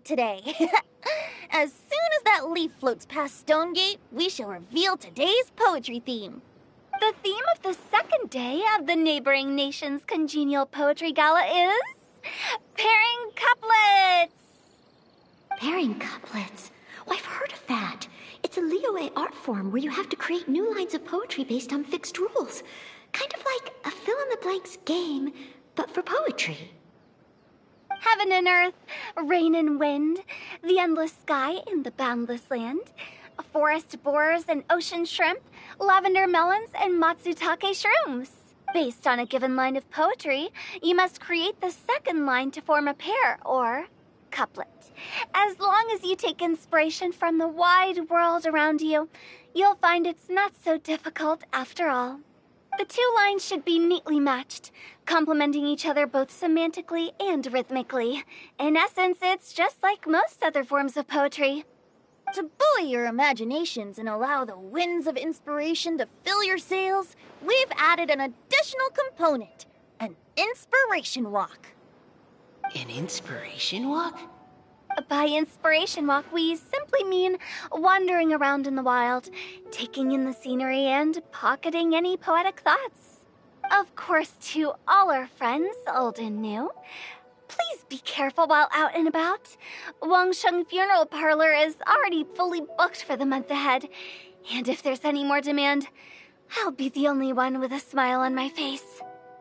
today. As soon as that leaf floats past Stonegate, we shall reveal today's poetry theme. The theme of the second day of the neighboring nation's congenial poetry gala is pairing couplets. Pairing couplets? Oh, I've heard of that. It's a Liyue art form where you have to create new lines of poetry based on fixed rules. Kind of like a fill-in-the-blanks game, but for poetry. Heaven and earth, rain and wind, the endless sky and the boundless land, forest borers and ocean shrimp, lavender melons and matsutake shrooms. Based on a given line of poetry, you must create the second line to form a pair, or couplet. As long as you take inspiration from the wide world around you, you'll find it's not so difficult after all. The two lines should be neatly matched, complementing each other both semantically and rhythmically. In essence, it's just like most other forms of poetry. To buoy your imaginations and allow the winds of inspiration to fill your sails, we've added an additional component, an inspiration walk. An inspiration walk? By inspiration walk, we simply mean wandering around in the wild, taking in the scenery and pocketing any poetic thoughts. Of course, to all our friends, old and new, please be careful while out and about. Wangsheng Funeral Parlor is already fully booked for the month ahead, and if there's any more demand, I'll be the only one with a smile on my face.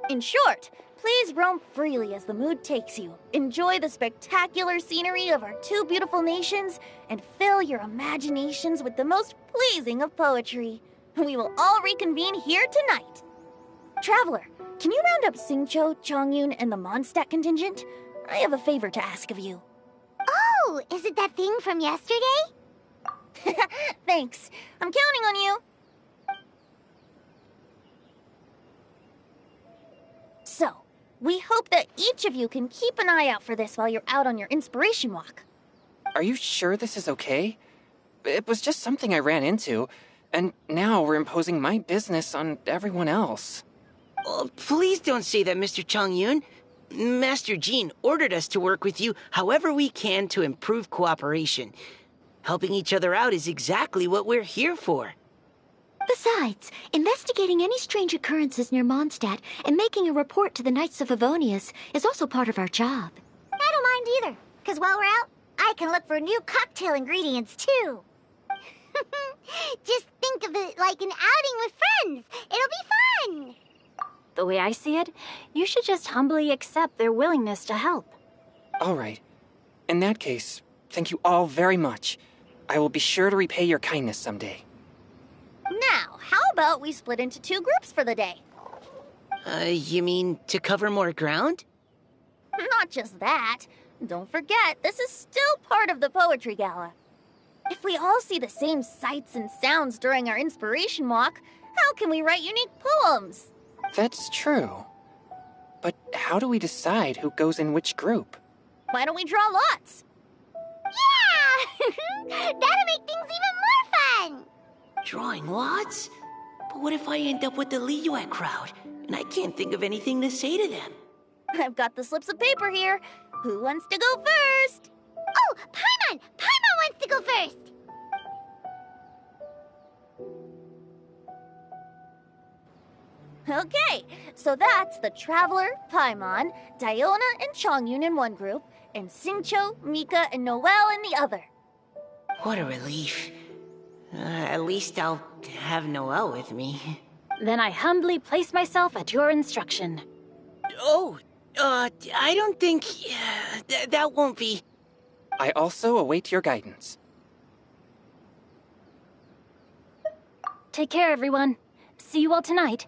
In short, please roam freely as the mood takes you. Enjoy the spectacular scenery of our two beautiful nations, and fill your imaginations with the most pleasing of poetry. We will all reconvene here tonight. Traveler, can you round up Xingqiu, Chongyun, and the Mondstadt contingent? I have a favor to ask of you. Oh, is it that thing from yesterday? Thanks. I'm counting on you. So, we hope that each of you can keep an eye out for this while you're out on your inspiration walk. Are you sure this is okay? It was just something I ran into, and now we're imposing my business on everyone else. Oh, please don't say that, Mr. Chongyun. Master Jean ordered us to work with you however we can to improve cooperation. Helping each other out is exactly what we're here for. Besides, investigating any strange occurrences near Mondstadt and making a report to the Knights of Favonius is also part of our job. I don't mind either, because while we're out, I can look for new cocktail ingredients, too. Just think of it like an outing with friends. It'll be fun. The way I see it, you should just humbly accept their willingness to help. All right. In that case, thank you all very much. I will be sure to repay your kindness someday. Now, how about we split into two groups for the day? You mean to cover more ground? Not just that. Don't forget, this is still part of the Poetry Gala. If we all see the same sights and sounds during our inspiration walk, how can we write unique poems? That's true. But how do we decide who goes in which group? Why don't we draw lots? Yeah! That'll make things even more fun! Drawing lots? But what if I end up with the Liyue crowd, and I can't think of anything to say to them? I've got the slips of paper here. Who wants to go first? Oh, Paimon! Paimon wants to go first! Okay, so that's the Traveler, Paimon, Diona, and Chongyun in one group, and Xingqiu, Mika, and Noelle in the other. What a relief. At least I'll have Noelle with me. Then I humbly place myself at your instruction. Oh, I don't think... that won't be... I also await your guidance. Take care, everyone. See you all tonight.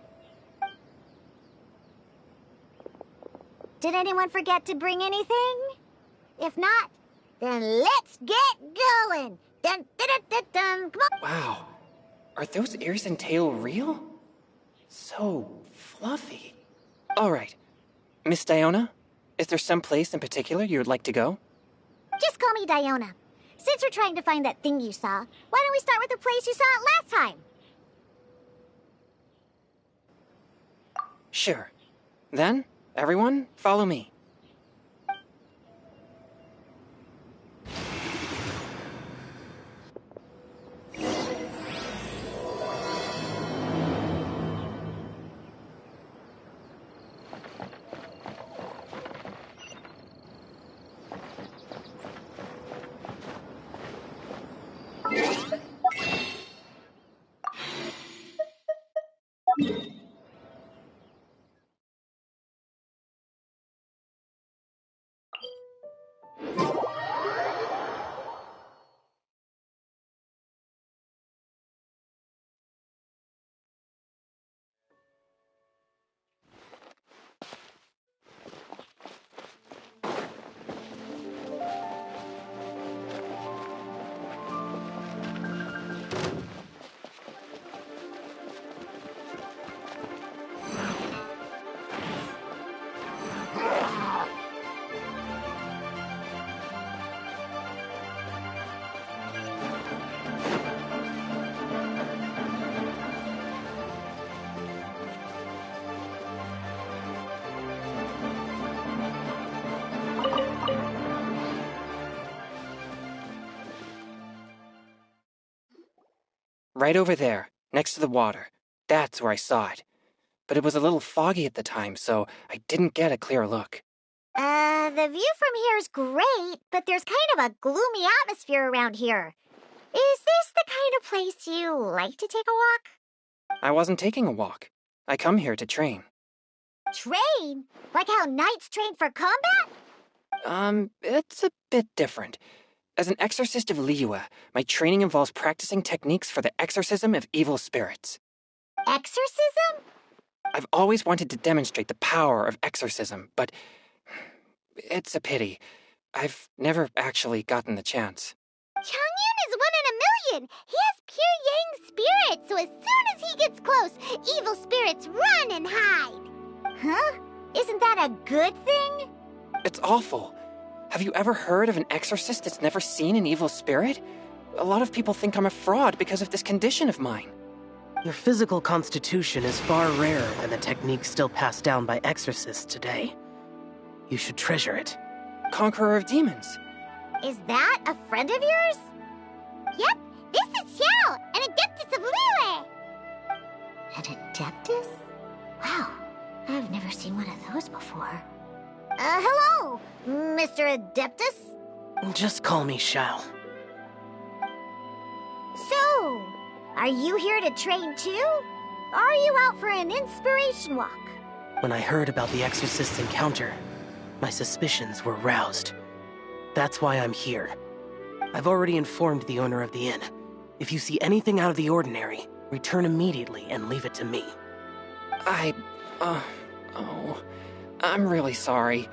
Did anyone forget to bring anything? If not, then let's get going! Dun, dun, dun, dun, dun. Come on! Wow. Are those ears and tail real? So fluffy. All right. Miss Diona, is there some place in particular you would like to go? Just call me Diona. Since we're trying to find that thing you saw, why don't we start with the place you saw it last time? Sure. Then, everyone, follow me. Right over there, next to the water. That's where I saw it. But it was a little foggy at the time, so I didn't get a clear look. The view from here is great, but there's kind of a gloomy atmosphere around here. Is this the kind of place you like to take a walk? I wasn't taking a walk. I come here to train. Train? Like how knights train for combat? It's a bit different. As an exorcist of Liyue, my training involves practicing techniques for the exorcism of evil spirits. Exorcism? I've always wanted to demonstrate the power of exorcism, but it's a pity. I've never actually gotten the chance. Changyun is 1 in a million. He has pure yang spirit, so as soon as he gets close, evil spirits run and hide. Huh? Isn't that a good thing? It's awful. Have you ever heard of an exorcist that's never seen an evil spirit? A lot of people think I'm a fraud because of this condition of mine. Your physical constitution is far rarer than the techniques still passed down by exorcists today. You should treasure it. Conqueror of demons. Is that a friend of yours? Yep, this is Xiao, an adeptus of Liyue. An adeptus? Wow, I've never seen one of those before. Hello, Mr. Adeptus? Just call me Xiao. So, are you here to train too? Or are you out for an inspiration walk? When I heard about the exorcist's encounter, my suspicions were roused. That's why I'm here. I've already informed the owner of the inn. If you see anything out of the ordinary, return immediately and leave it to me. I'm really sorry.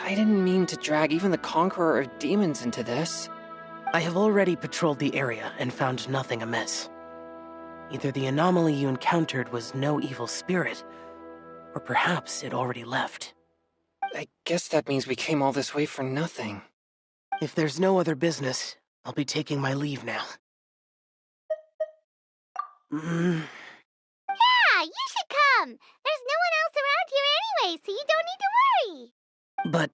I didn't mean to drag even the Conqueror of Demons into this. I have already patrolled the area and found nothing amiss. Either the anomaly you encountered was no evil spirit, or perhaps it already left. I guess that means we came all this way for nothing. If there's no other business, I'll be taking my leave now. Yeah, you should come. There's no one else around here anyway, so you don't need to worry. But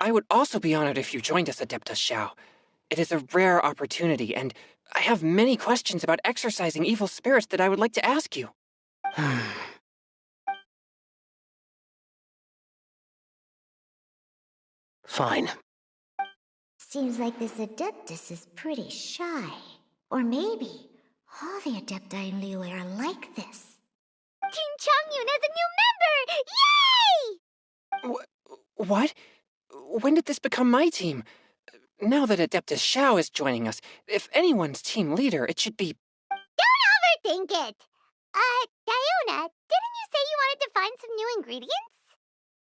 I would also be honored if you joined us, Adeptus Xiao. It is a rare opportunity, and I have many questions about exorcising evil spirits that I would like to ask you. Fine. Seems like this Adeptus is pretty shy. Or maybe all the Adepti in Liyue are like this. Team Changyun has a new member! Yay! What? When did this become my team? Now that Adeptus Xiao is joining us, if anyone's team leader, it should be... Don't overthink it! Diona, didn't you say you wanted to find some new ingredients?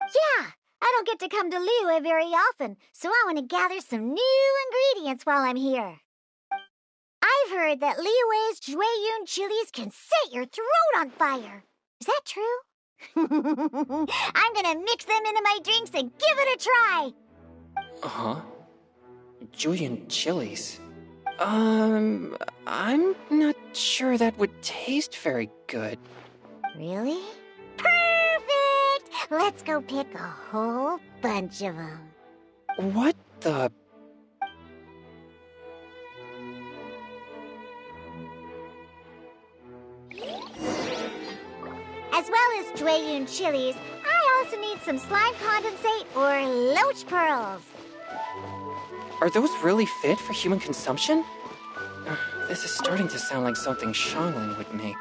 Yeah, I don't get to come to Liyue very often, so I want to gather some new ingredients while I'm here. I've heard that Liyue's Jueyun chilies can set your throat on fire. Is that true? I'm gonna mix them into my drinks and give it a try. Uh-huh. Julian chilies. I'm not sure that would taste very good. Really? Perfect! Let's go pick a whole bunch of them. What the... As well as Jueyun chilies, I also need some slime condensate or loach pearls. Are those really fit for human consumption? This is starting to sound like something Xianglin would make.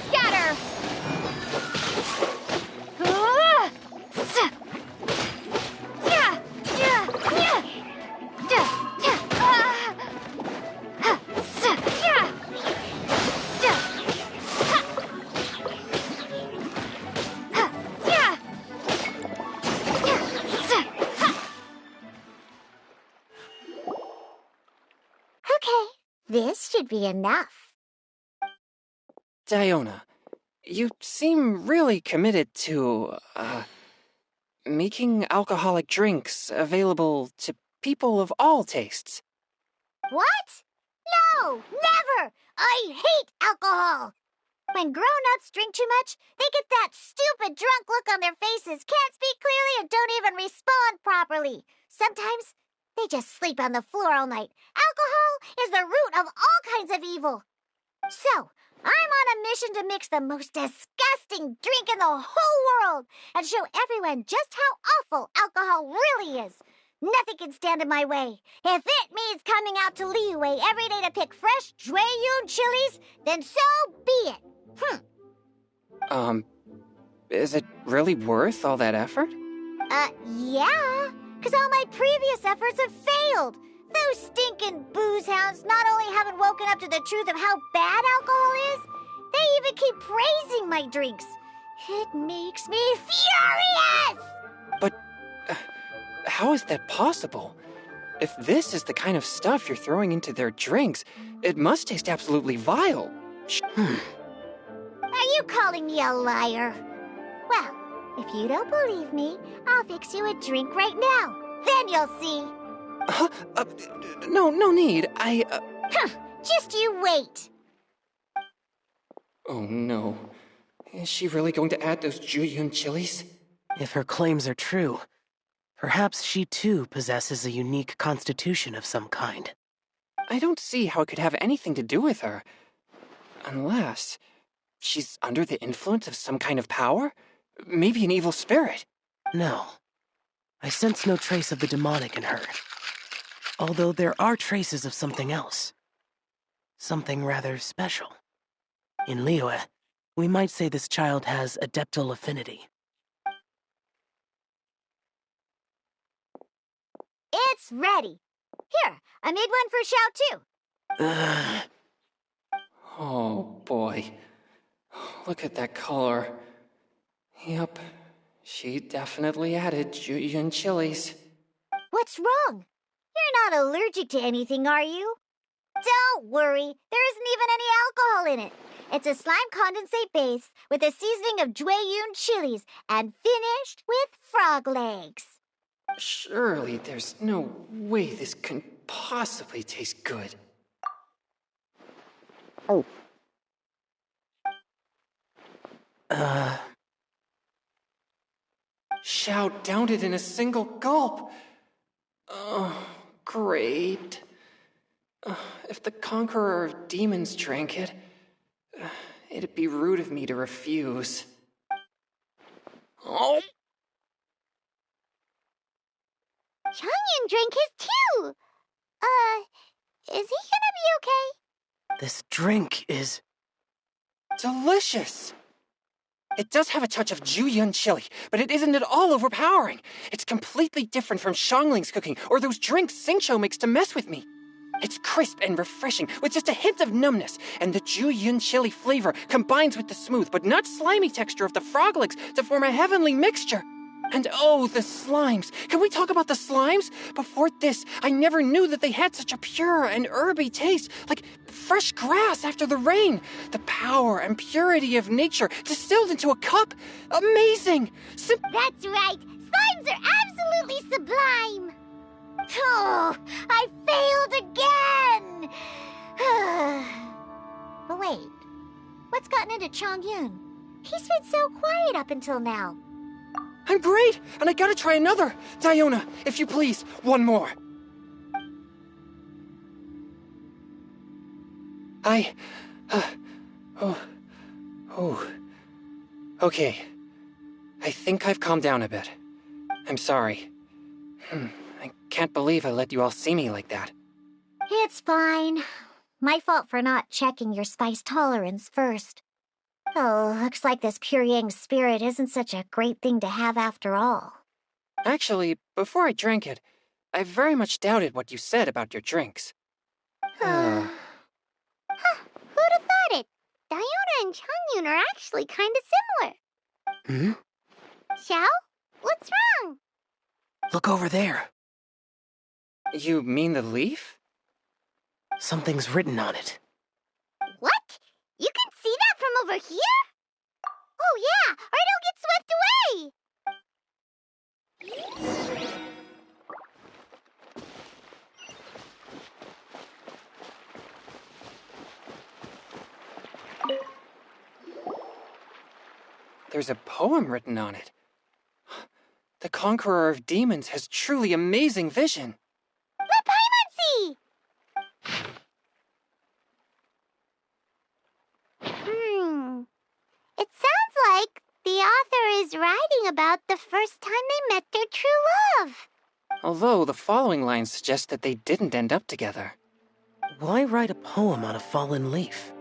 Scatter! Okay, this should be enough. Diona, you seem really committed to, making alcoholic drinks available to people of all tastes. What? No, never! I hate alcohol! When grown-ups drink too much, they get that stupid drunk look on their faces, can't speak clearly, and don't even respond properly. Sometimes they just sleep on the floor all night. Alcohol is the root of all kinds of evil. So, I'm on a mission to mix the most disgusting drink in the whole world and show everyone just how awful alcohol really is. Nothing can stand in my way. If it means coming out to Liyue every day to pick fresh Jueyun chilies, then so be it. Is it really worth all that effort? Yeah, because all my previous efforts have failed. Those stinking booze hounds not only haven't woken up to the truth of how bad alcohol is, they even keep praising my drinks. It makes me furious! But how is that possible? If this is the kind of stuff you're throwing into their drinks, it must taste absolutely vile. Are you calling me a liar? Well, if you don't believe me, I'll fix you a drink right now. Then you'll see. No need. Just you wait. Oh no. Is she really going to add those Jueyun chilies? If her claims are true, perhaps she too possesses a unique constitution of some kind. I don't see how it could have anything to do with her. Unless she's under the influence of some kind of power? Maybe an evil spirit. No. I sense no trace of the demonic in her. Although there are traces of something else. Something rather special. In Liyue, we might say this child has adeptal affinity. It's ready. Here, I made one for Xiao too. Oh boy. Look at that color. Yep, she definitely added Jueyun chilies. What's wrong? You're not allergic to anything, are you? Don't worry, there isn't even any alcohol in it. It's a slime condensate base with a seasoning of Jueyun chilies and finished with frog legs. Surely there's no way this can possibly taste good. Xiao downed it in a single gulp. Oh, great. If the Conqueror of Demons drank it, it'd be rude of me to refuse. Oh! Changyan drank his too. Is he gonna be okay? This drink is... Delicious! It does have a touch of Jueyun chili, but it isn't at all overpowering. It's completely different from Xiangling's cooking or those drinks Xingqiu makes to mess with me. It's crisp and refreshing, with just a hint of numbness, and the Jueyun chili flavor combines with the smooth but not slimy texture of the frog legs to form a heavenly mixture. And oh, the slimes! Can we talk about the slimes? Before this, I never knew that they had such a pure and herby taste, like fresh grass after the rain. The power and purity of nature distilled into a cup. Amazing! That's right. Slimes are absolutely sublime. Oh, I failed again. But wait, what's gotten into Chongyun? He's been so quiet up until now. I'm great, and I gotta try another. Diona, if you please, one more. Okay. I think I've calmed down a bit. I'm sorry. I can't believe I let you all see me like that. It's fine. My fault for not checking your spice tolerance first. Oh, looks like this pure yang spirit isn't such a great thing to have after all. Actually, before I drank it, I very much doubted what you said about your drinks. Who'd have thought it? Diona and Changyun are actually kind of similar. Xiao? What's wrong? Look over there. You mean the leaf? Something's written on it. What? You can see that from over here? Oh yeah, or it'll get swept away! there's a poem written on it. The Conqueror of Demons has truly amazing vision. The It sounds like the author is writing about the first time they met their true love. Although the following lines suggest that they didn't end up together. Why write a poem on a fallen leaf?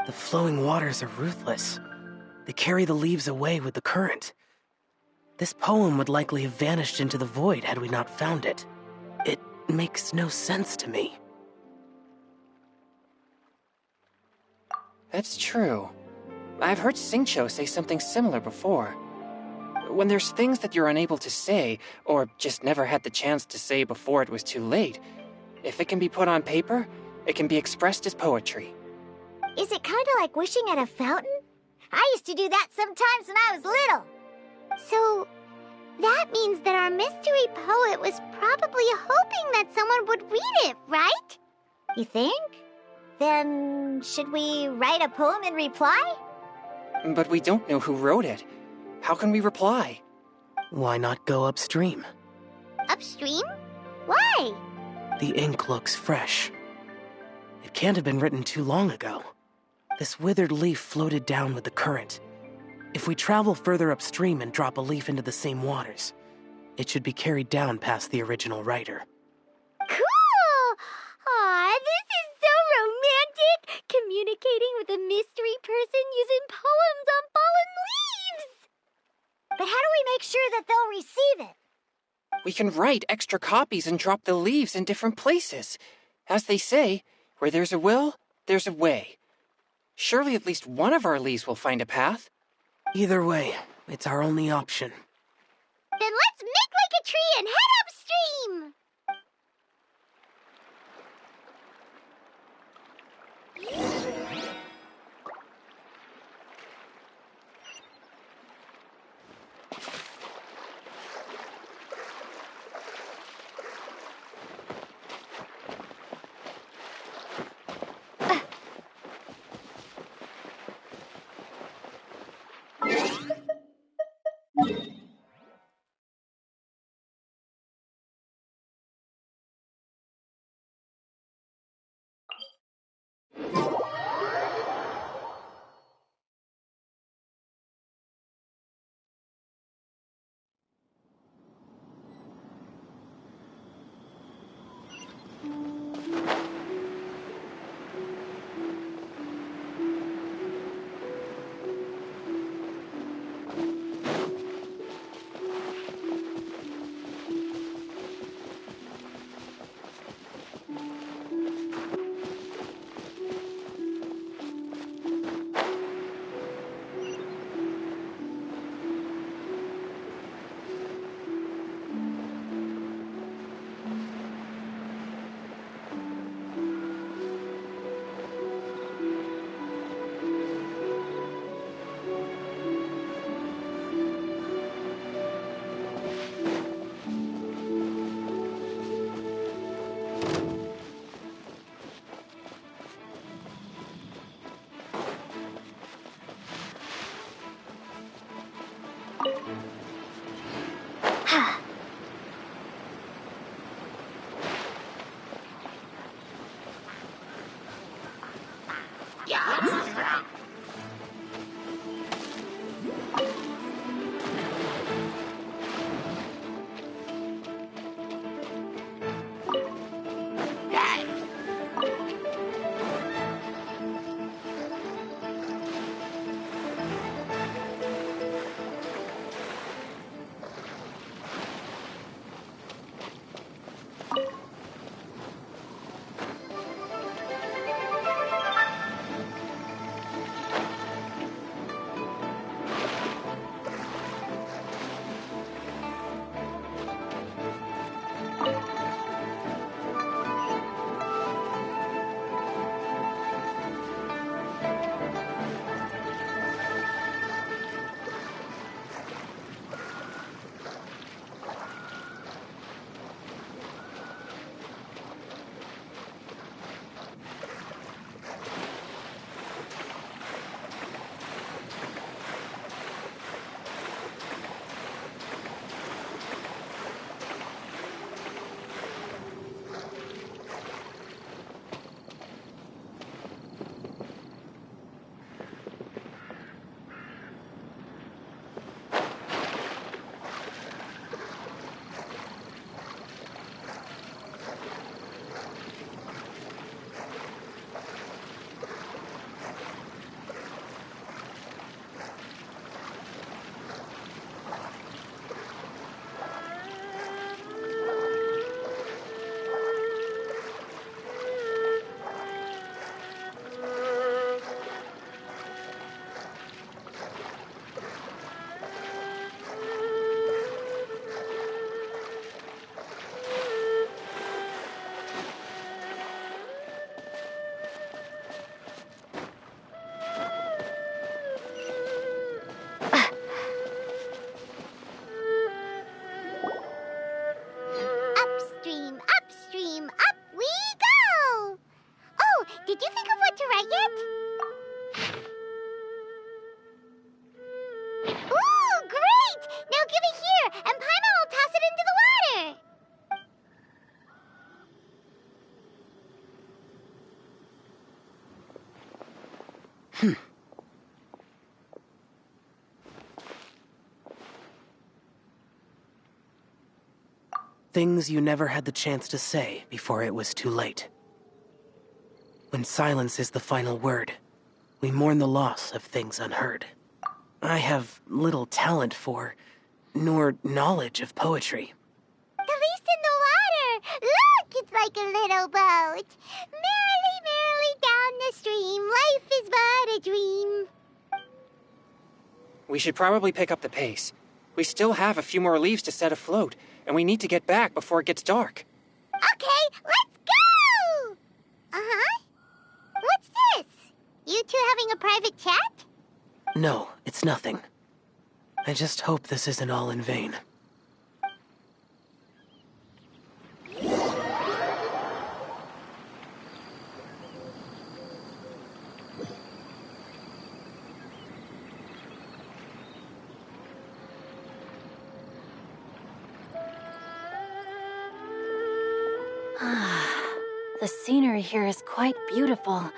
The flowing waters are ruthless. They carry the leaves away with the current. This poem would likely have vanished into the void had we not found it. It makes no sense to me. That's true. I've heard Xingqiu say something similar before. When there's things that you're unable to say, or just never had the chance to say before it was too late, if it can be put on paper, it can be expressed as poetry. Is it kind of like wishing at a fountain? I used to do that sometimes when I was little. So, that means that our mystery poet was probably hoping that someone would read it, right? You think? Then, should we write a poem in reply? But we don't know who wrote it. How can we reply? Why not go upstream? Upstream? Why? The ink looks fresh. It can't have been written too long ago. This withered leaf floated down with the current. If we travel further upstream and drop a leaf into the same waters, it should be carried down past the original writer. Cool! Aw, this is so romantic! Communicating with a mystery person using poems on fallen leaves! But how do we make sure that they'll receive it? We can write extra copies and drop the leaves in different places. As they say, where there's a will, there's a way. Surely at least one of our leaves will find a path. Either way, it's our only option. Then let's make like a tree and head upstream! Things you never had the chance to say before it was too late. When silence is the final word, we mourn the loss of things unheard. I have little talent for, nor knowledge of poetry. The leaf's in the water! Look, it's like a little boat. Merrily, merrily down the stream, life is but a dream. We should probably pick up the pace. We still have a few more leaves to set afloat, and we need to get back before it gets dark. Okay, let's go! Uh-huh. What's this? You two having a private chat? No, it's nothing. I just hope this isn't all in vain. The scenery here is quite beautiful.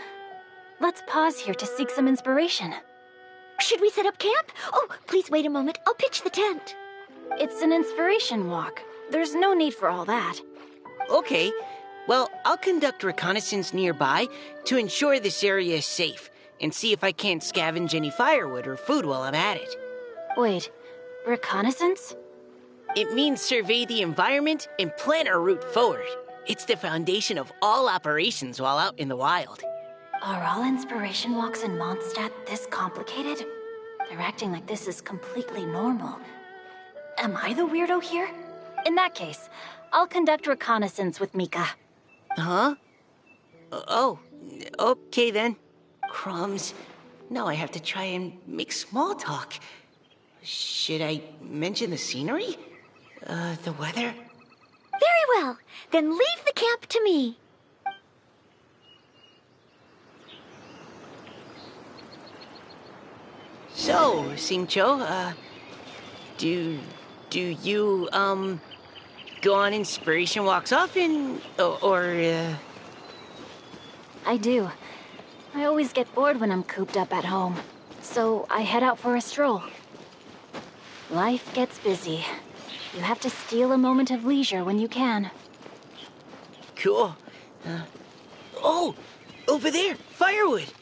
Let's pause here to seek some inspiration. Should we set up camp? Oh, please wait a moment. I'll pitch the tent. It's an inspiration walk. There's no need for all that. Okay. Well, I'll conduct reconnaissance nearby to ensure this area is safe, and see if I can't scavenge any firewood or food while I'm at it. Wait, reconnaissance? It means survey the environment and plan our route forward. It's the foundation of all operations while out in the wild. Are all inspiration walks in Mondstadt this complicated? They're acting like this is completely normal. Am I the weirdo here? In that case, I'll conduct reconnaissance with Mika. Huh? Oh, okay then. Crumbs. Now I have to try and make small talk. Should I mention the scenery? The weather? Very well. Then leave the camp to me. So, Singcho, do you, go on inspiration walks often, or? I do. I always get bored when I'm cooped up at home, so I head out for a stroll. Life gets busy. You have to steal a moment of leisure when you can. Cool. Oh, over there, firewood.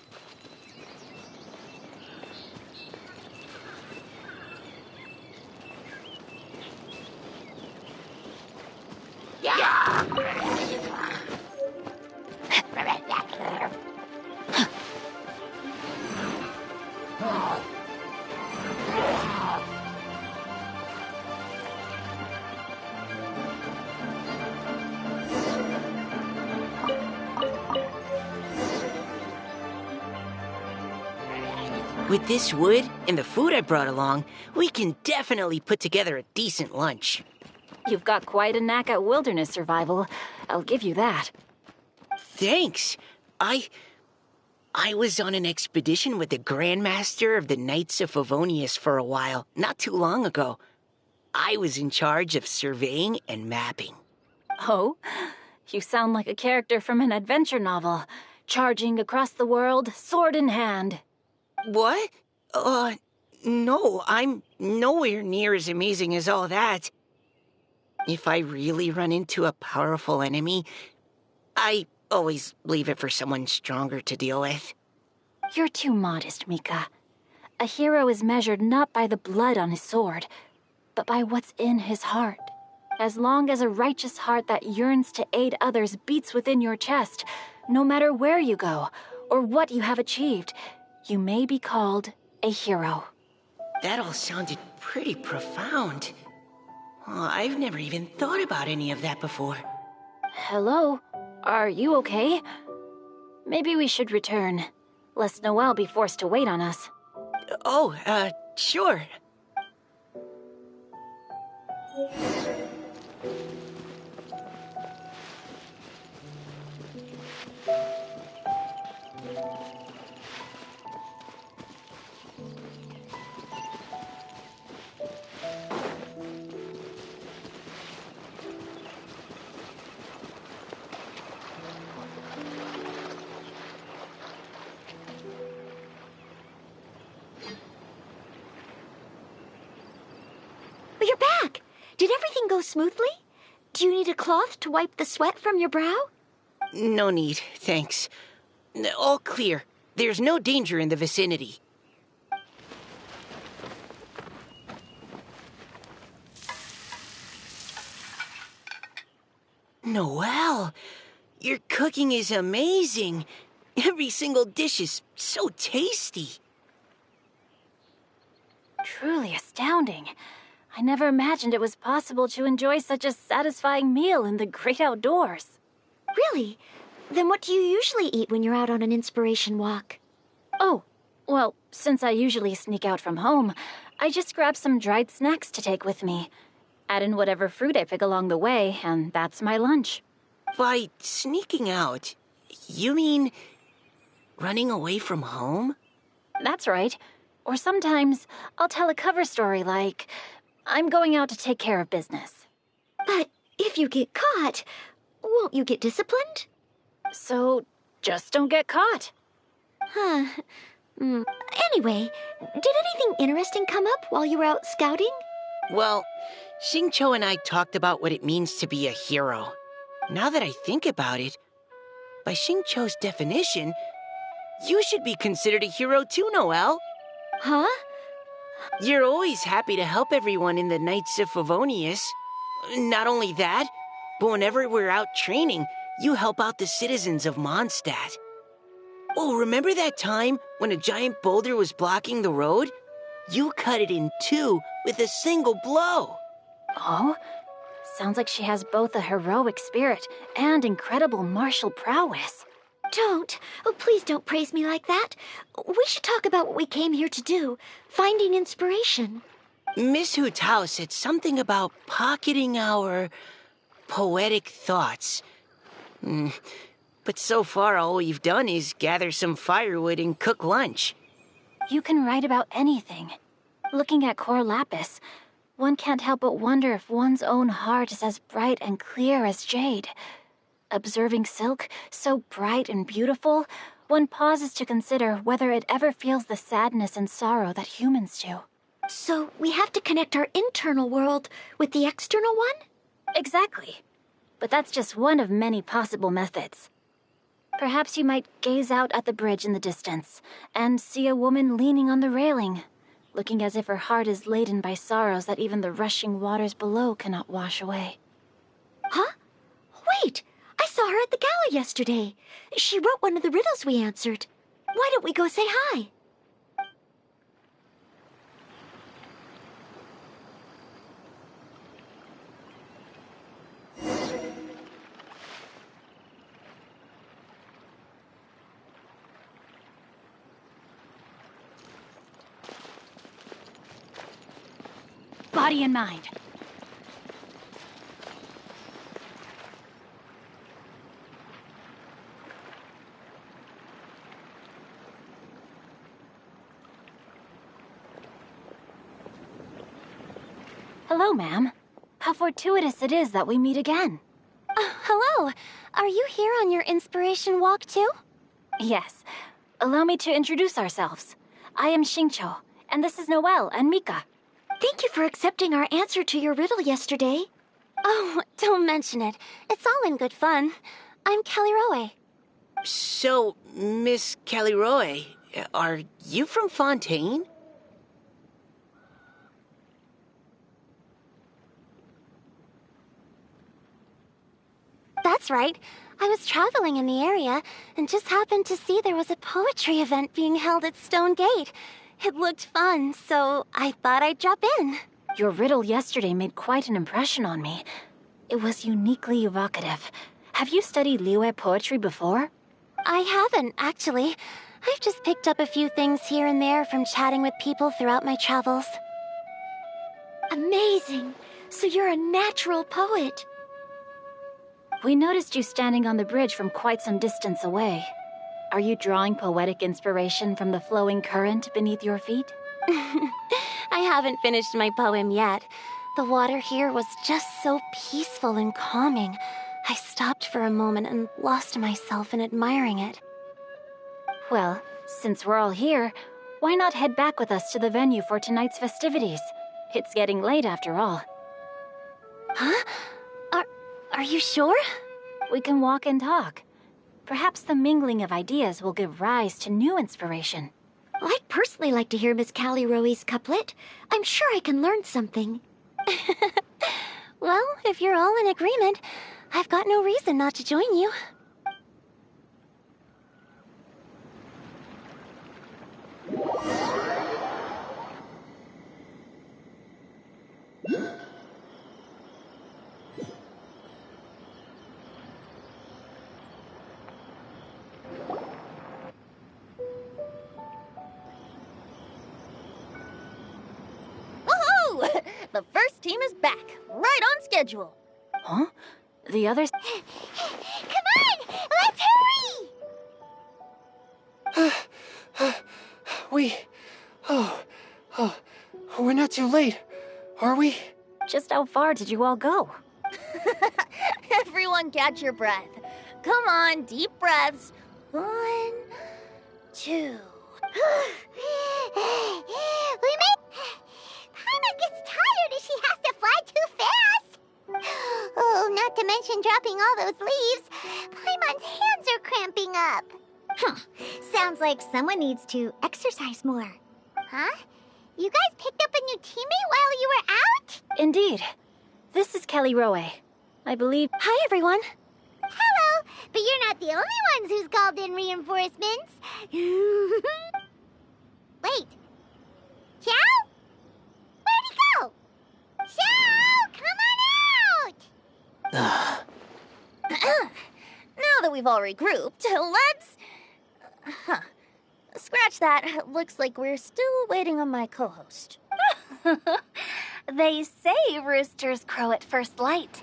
With this wood and the food I brought along, we can definitely put together a decent lunch. You've got quite a knack at wilderness survival. I'll give you that. Thanks. I was on an expedition with the Grandmaster of the Knights of Favonius for a while, not too long ago. I was in charge of surveying and mapping. Oh? You sound like a character from an adventure novel, charging across the world, sword in hand. What? No, I'm nowhere near as amazing as all that. If I really run into a powerful enemy, I always leave it for someone stronger to deal with. You're too modest, Mika. A hero is measured not by the blood on his sword, but by what's in his heart. As long as a righteous heart that yearns to aid others beats within your chest, no matter where you go or what you have achieved, you may be called a hero. That all sounded pretty profound. I've never even thought about any of that before. Hello? Are you okay? Maybe we should return, lest Noelle be forced to wait on us. Oh, sure. You're back. Did everything go smoothly? Do you need a cloth to wipe the sweat from your brow? No need, thanks. All clear. There's no danger in the vicinity. Noelle, your cooking is amazing. Every single dish is so tasty. Truly astounding. I never imagined it was possible to enjoy such a satisfying meal in the great outdoors. Really? Then what do you usually eat when you're out on an inspiration walk? Oh, well, since I usually sneak out from home, I just grab some dried snacks to take with me. Add in whatever fruit I pick along the way, and that's my lunch. By sneaking out, you mean running away from home? That's right. Or sometimes I'll tell a cover story like, I'm going out to take care of business. But if you get caught, won't you get disciplined? So just don't get caught. Huh. Anyway, did anything interesting come up while you were out scouting? Well, Xingqiu and I talked about what it means to be a hero. Now that I think about it, by Xingqiu's definition, you should be considered a hero too, Noelle. Huh? You're always happy to help everyone in the Knights of Favonius. Not only that, but whenever we're out training, you help out the citizens of Mondstadt. Oh, remember that time when a giant boulder was blocking the road? You cut it in two with a single blow. Oh? Sounds like she has both a heroic spirit and incredible martial prowess. Don't. Oh, please don't praise me like that. We should talk about what we came here to do, finding inspiration. Miss Hu Tao said something about pocketing our poetic thoughts. But so far, all we've done is gather some firewood and cook lunch. You can write about anything. Looking at Cor Lapis, one can't help but wonder if one's own heart is as bright and clear as jade. Observing silk, so bright and beautiful, one pauses to consider whether it ever feels the sadness and sorrow that humans do. So we have to connect our internal world with the external one? Exactly. But that's just one of many possible methods. Perhaps you might gaze out at the bridge in the distance and see a woman leaning on the railing, looking as if her heart is laden by sorrows that even the rushing waters below cannot wash away. Huh? Wait! I saw her at the gala yesterday. She wrote one of the riddles we answered. Why don't we go say hi? Body and mind. Hello, ma'am. How fortuitous it is that we meet again. Hello. Are you here on your inspiration walk too? Yes. Allow me to introduce ourselves. I am Xingqiu, and this is Noelle and Mika. Thank you for accepting our answer to your riddle yesterday. Oh, don't mention it. It's all in good fun. I'm Kelly Roe. So, Miss Caliroe, are you from Fontaine? That's right. I was traveling in the area and just happened to see there was a poetry event being held at Stone Gate. It looked fun, so I thought I'd drop in. Your riddle yesterday made quite an impression on me. It was uniquely evocative. Have you studied Liyue poetry before? I haven't, actually. I've just picked up a few things here and there from chatting with people throughout my travels. Amazing! So you're a natural poet. We noticed you standing on the bridge from quite some distance away. Are you drawing poetic inspiration from the flowing current beneath your feet? I haven't finished my poem yet. The water here was just so peaceful and calming. I stopped for a moment and lost myself in admiring it. Well, since we're all here, why not head back with us to the venue for tonight's festivities? It's getting late after all. Huh? Are you sure? We can walk and talk. Perhaps the mingling of ideas will give rise to new inspiration. I'd personally like to hear Miss Callie Rowe's couplet. I'm sure I can learn something. Well, if you're all in agreement, I've got no reason not to join you. Woohoo! The first team is back, right on schedule. Huh? The others? Come on! Let's hurry! We're not too late, are we? Just how far did you all go? Everyone catch your breath. Come on, deep breaths. 1, 2. We made... Paimon gets tired if she has to fly too fast. Oh, not to mention dropping all those leaves. Paimon's hands are cramping up. Sounds like someone needs to exercise more. Huh? You guys picked up a new teammate while you were out? Indeed. This is Callie Rowe. I believe... Hi, everyone. Hello, but you're not the only ones who's called in reinforcements. Wait. Xiao? Where'd he go? Xiao, come on out! Now that we've all regrouped, let's... Scratch that. Looks like we're still waiting on my co-host. They say roosters crow at first light.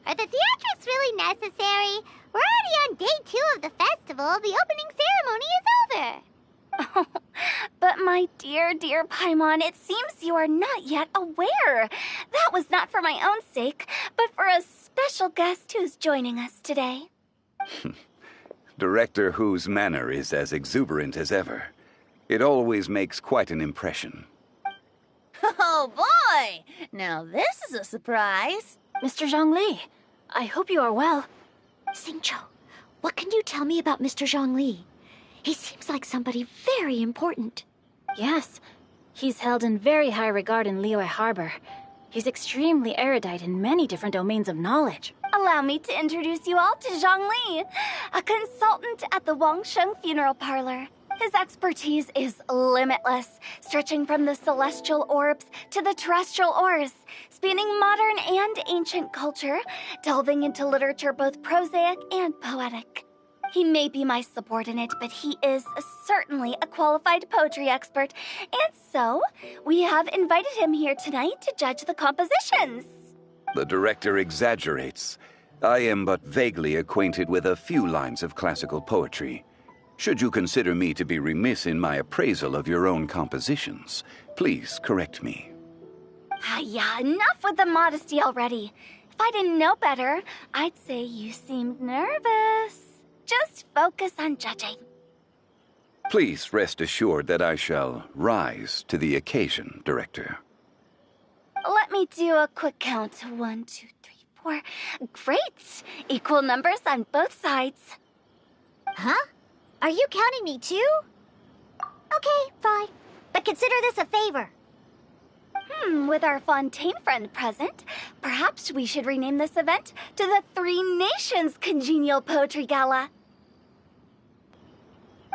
Are the theatrics really necessary? We're already on day 2 of the festival. The opening ceremony is over. But my dear, dear Paimon, it seems you are not yet aware. That was not for my own sake, but for a special guest who's joining us today. Director whose manner is as exuberant as ever. It always makes quite an impression. Oh boy! Now this is a surprise. Mr. Zhongli, I hope you are well. Xingqiu, what can you tell me about Mr. Zhongli? He seems like somebody very important. Yes, he's held in very high regard in Liyue Harbor. He's extremely erudite in many different domains of knowledge. Allow me to introduce you all to Zhongli, a consultant at the Wangsheng Funeral Parlor. His expertise is limitless, stretching from the celestial orbs to the terrestrial ores, spanning modern and ancient culture, delving into literature both prosaic and poetic. He may be my subordinate, but he is certainly a qualified poetry expert, and so we have invited him here tonight to judge the compositions. The director exaggerates. I am but vaguely acquainted with a few lines of classical poetry. Should you consider me to be remiss in my appraisal of your own compositions, please correct me. Yeah, enough with the modesty already. If I didn't know better, I'd say you seemed nervous. Just focus on judging. Please rest assured that I shall rise to the occasion, Director. Let me do a quick count. 1, 2, 3, 4. Great! Equal numbers on both sides. Huh? Are you counting me too? Okay, fine. But consider this a favor. With our Fontaine friend present, perhaps we should rename this event to the Three Nations Congenial Poetry Gala.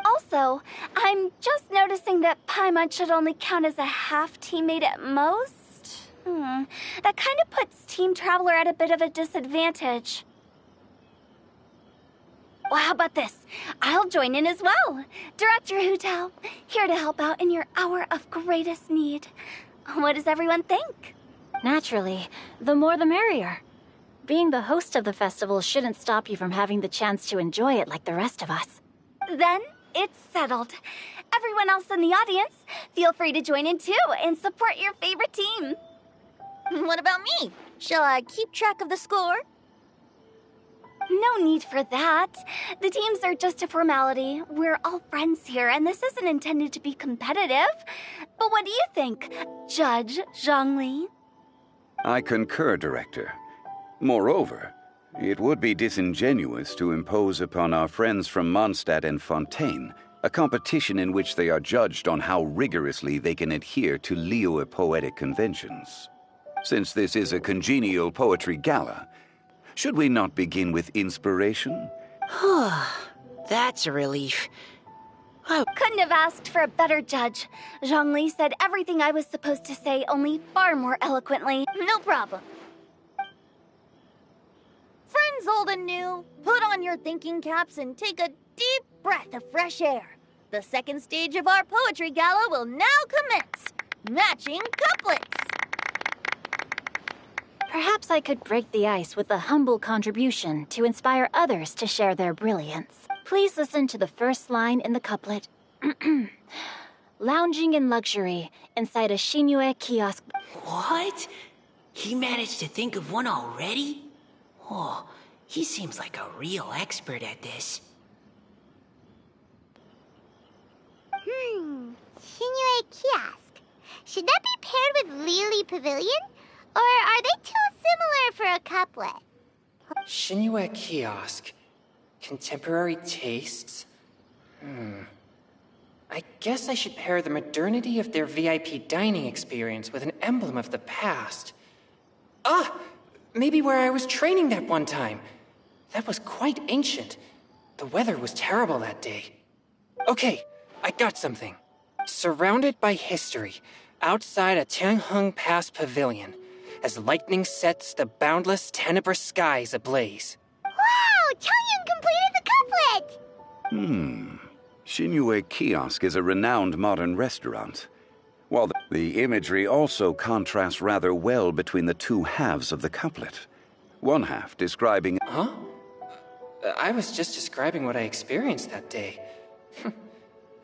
Also, I'm just noticing that Paimon should only count as a half teammate at most. That kind of puts Team Traveler at a bit of a disadvantage. Well, how about this? I'll join in as well. Director Hu Tao, here to help out in your hour of greatest need. What does everyone think? Naturally, the more the merrier. Being the host of the festival shouldn't stop you from having the chance to enjoy it like the rest of us. Then, it's settled. Everyone else in the audience, feel free to join in too and support your favorite team. What about me? Shall I keep track of the score? No need for that. The teams are just a formality. We're all friends here, and this isn't intended to be competitive. But what do you think, Judge Zhongli? I concur, Director. Moreover, It would be disingenuous to impose upon our friends from Mondstadt and Fontaine a competition in which they are judged on how rigorously they can adhere to Liyue poetic conventions. Since this is a congenial poetry gala, should we not begin with inspiration? That's a relief. Couldn't have asked for a better judge. Zhongli said everything I was supposed to say, only far more eloquently. No problem. Friends old and new, put on your thinking caps and take a deep breath of fresh air. The second stage of our poetry gala will now commence. Matching couplets. Perhaps I could break the ice with a humble contribution to inspire others to share their brilliance. Please listen to the first line in the couplet. Lounging in luxury inside a Shinue kiosk. What? He managed to think of one already? Oh, he seems like a real expert at this. Shinue Kiosk. Should that be paired with Lily Pavilion? Or are they too similar for a couplet? Shinue Kiosk. Contemporary tastes? I guess I should pair the modernity of their VIP dining experience with an emblem of the past. Maybe where I was training that one time. That was quite ancient. The weather was terrible that day. Okay, I got something. Surrounded by history, outside a Tianheng Pass pavilion, as lightning sets the boundless tenebrous skies ablaze. Wow! Changyun completed the couplet! Shinue Kiosk is a renowned modern restaurant. While the imagery also contrasts rather well between the two halves of the couplet. One half describing... Huh? I was just describing what I experienced that day.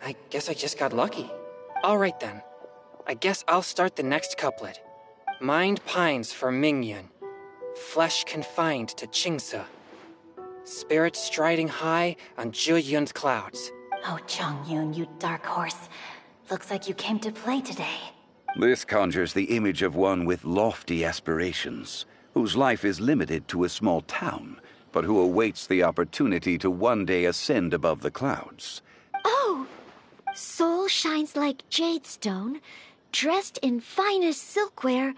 I guess I just got lucky. All right then. I guess I'll start the next couplet. Mind pines for Mingyun. Flesh confined to Qingse. Spirit striding high on Zheyun's clouds. Oh, Changyun, you dark horse. Looks like you came to play today. This conjures the image of one with lofty aspirations, whose life is limited to a small town, but who awaits the opportunity to one day ascend above the clouds. Oh! Soul shines like jadestone, dressed in finest silkwear.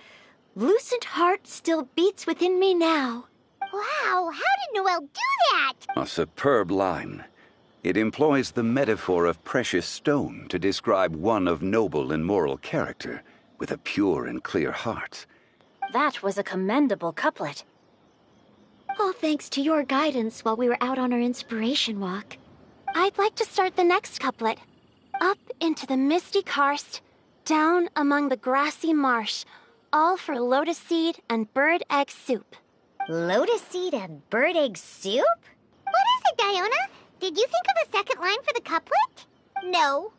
Lucent heart still beats within me now. Wow, how did Noelle do that? A superb line. It employs the metaphor of precious stone to describe one of noble and moral character, with a pure and clear heart. That was a commendable couplet. All thanks to your guidance while we were out on our inspiration walk. I'd like to start the next couplet. Up into the misty karst, down among the grassy marsh, all for lotus seed and bird egg soup. Lotus seed and bird egg soup? What is it, Diona? Did you think of a second line for the couplet? No.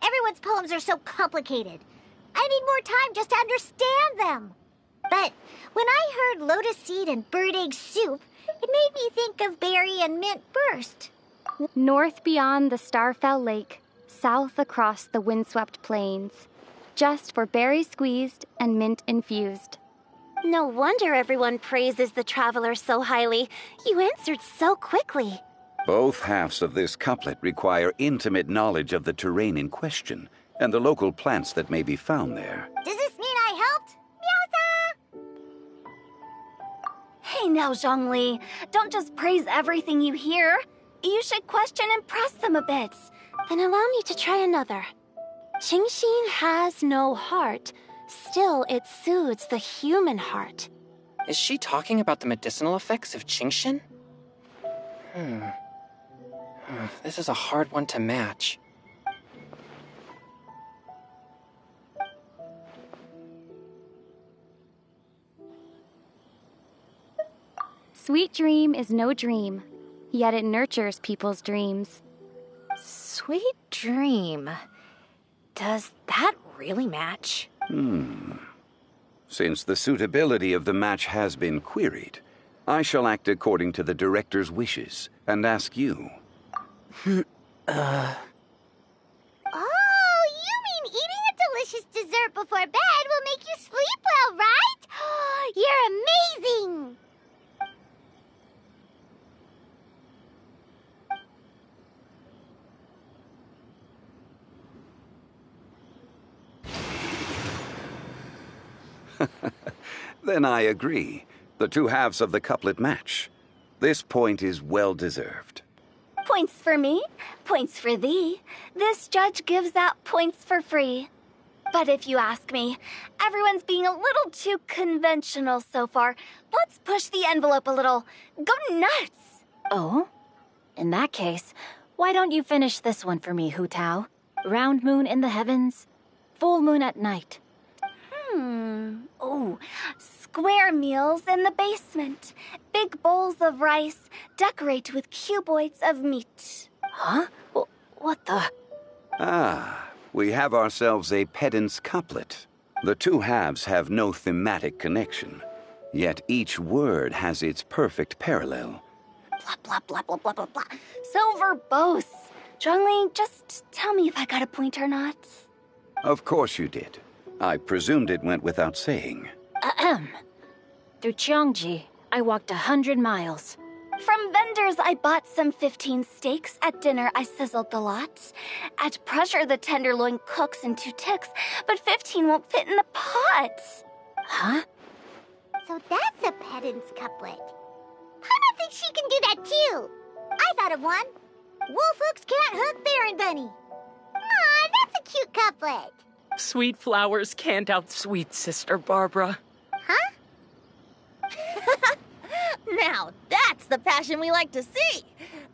Everyone's poems are so complicated. I need more time just to understand them. But when I heard lotus seed and bird egg soup, it made me think of berry and mint burst. North beyond the Starfell Lake, south across the windswept plains, just for berries squeezed and mint infused. No wonder everyone praises the traveler so highly. You answered so quickly. Both halves of this couplet require intimate knowledge of the terrain in question and the local plants that may be found there. Does this mean I helped? Meowza! Hey now, Zhongli. Don't just praise everything you hear. You should question and press them a bit. Then allow me to try another. Qingxin has no heart. Still, it soothes the human heart. Is she talking about the medicinal effects of Qingxin? This is a hard one to match. Sweet dream is no dream, yet it nurtures people's dreams. Sweet dream. Does that really match? Since the suitability of the match has been queried, I shall act according to the director's wishes and ask you. Oh, you mean eating a delicious dessert before bed will make you sleep well, right? You're amazing! Then I agree. The two halves of the couplet match. This point is well deserved. Points for me, points for thee. This judge gives out points for free. But if you ask me, everyone's being a little too conventional so far. Let's push the envelope a little. Go nuts! Oh? In that case, why don't you finish this one for me, Hu Tao? Round moon in the heavens, full moon at night. Oh, square meals in the basement. Big bowls of rice, decorate with cuboids of meat. Huh? What the? Ah, we have ourselves a pedant's couplet. The two halves have no thematic connection, yet each word has its perfect parallel. Blah, blah, blah, blah, blah, blah, blah. So verbose. Zhongli, just tell me if I got a point or not. Of course you did. I presumed it went without saying. Ahem. Through Cheongji, I walked 100 miles. From vendors, I bought some 15 steaks. At dinner, I sizzled the lot. At pressure, the tenderloin cooks in 2 ticks, but 15 won't fit in the pot. Huh? So that's a pedant's couplet. Paimon thinks she can do that too. I thought of one. Wolf hooks can't hook Baron Bunny. Aw, that's a cute couplet. Sweet flowers can't outsweet Sister Barbara. Huh? Now, that's the passion we like to see.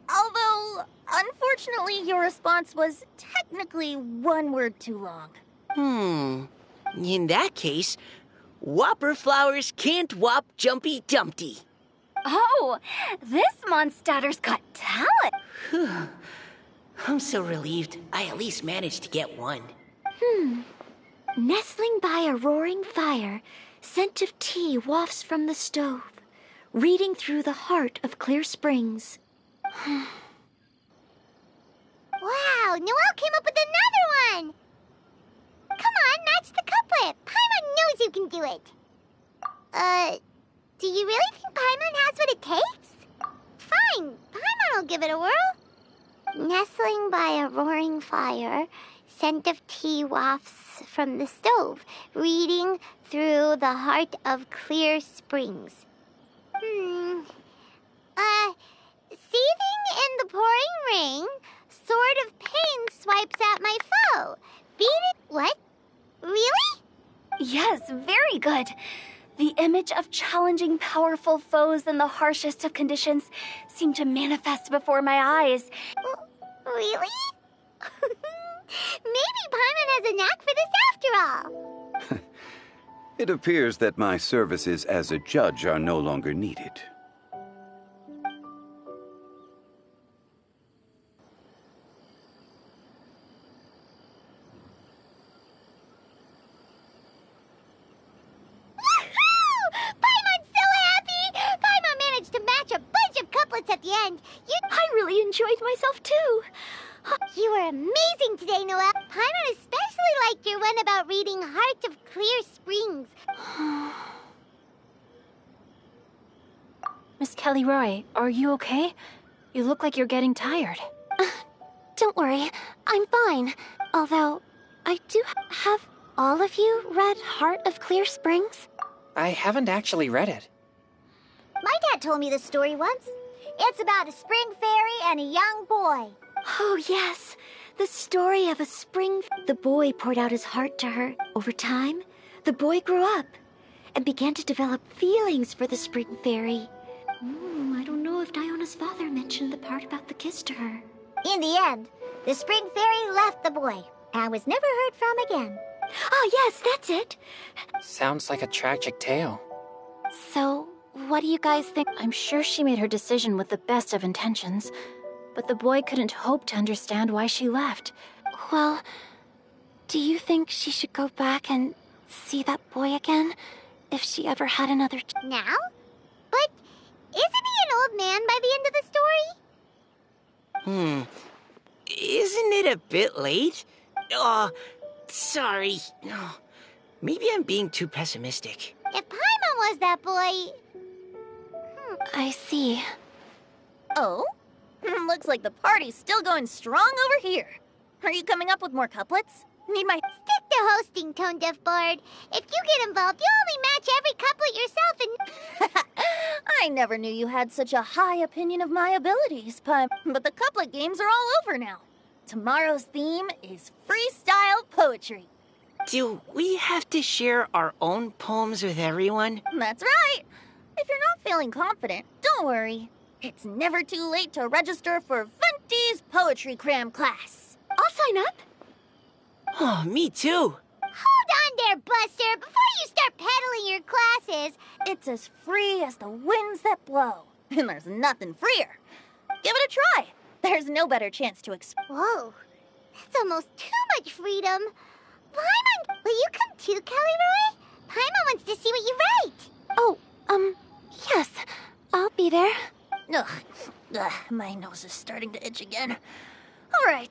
Although, unfortunately, your response was technically 1 word too long. In that case, Whopper flowers can't whop Jumpy Dumpty. Oh, this monster's got talent. I'm so relieved I at least managed to get one. Nestling by a roaring fire, scent of tea wafts from the stove, reading through the heart of clear springs. Wow, Noelle came up with another one. Come on, match the couplet. Paimon knows you can do it. Do you really think Paimon has what it takes? Fine, Paimon will give it a whirl. Nestling by a roaring fire, scent of tea wafts from the stove, reading through the heart of clear springs. Seething in the pouring rain, sword of pain swipes at my foe. Beat it. What? Really? Yes, very good. The image of challenging powerful foes in the harshest of conditions seemed to manifest before my eyes. Really? Maybe Paimon has a knack for this after all. It appears that my services as a judge are no longer needed. Paimon's so happy! Paimon managed to match a bunch of couplets at the end. I really enjoyed myself too. You were amazing today, Noelle. Paimon especially liked your one about reading Heart of Clear Springs. Miss Kelly Roy, are you okay? You look like you're getting tired. Don't worry, I'm fine. Although, I do have all of you read Heart of Clear Springs? I haven't actually read it. My dad told me this story once. It's about a spring fairy and a young boy. Oh, yes. The story of a spring... The boy poured out his heart to her. Over time, the boy grew up and began to develop feelings for the spring fairy. I don't know if Diona's father mentioned the part about the kiss to her. In the end, the spring fairy left the boy and was never heard from again. Oh, yes, that's it. Sounds like a tragic tale. So, what do you guys think? I'm sure she made her decision with the best of intentions, but the boy couldn't hope to understand why she left. Well, do you think she should go back and see that boy again? If she ever had another... Now? But isn't he an old man by the end of the story? Isn't it a bit late? Sorry. Maybe I'm being too pessimistic. If Paimon was that boy... I see. Oh? Looks like the party's still going strong over here. Are you coming up with more couplets? Need my... Stick the hosting, Tone Deaf Bard. If you get involved, you only match every couplet yourself and... I never knew you had such a high opinion of my abilities, Pum. But the couplet games are all over now. Tomorrow's theme is freestyle poetry. Do we have to share our own poems with everyone? That's right. If you're not feeling confident, don't worry. It's never too late to register for Venti's Poetry Cram class. I'll sign up. Oh, me too. Hold on there, Buster, before you start peddling your classes. It's as free as the winds that blow, and there's nothing freer. Give it a try. There's no better chance to explore. Whoa, that's almost too much freedom. Paimon, will you come too, Kelly Roy? Paimon wants to see what you write. Oh, yes. I'll be there. Ugh, my nose is starting to itch again. All right,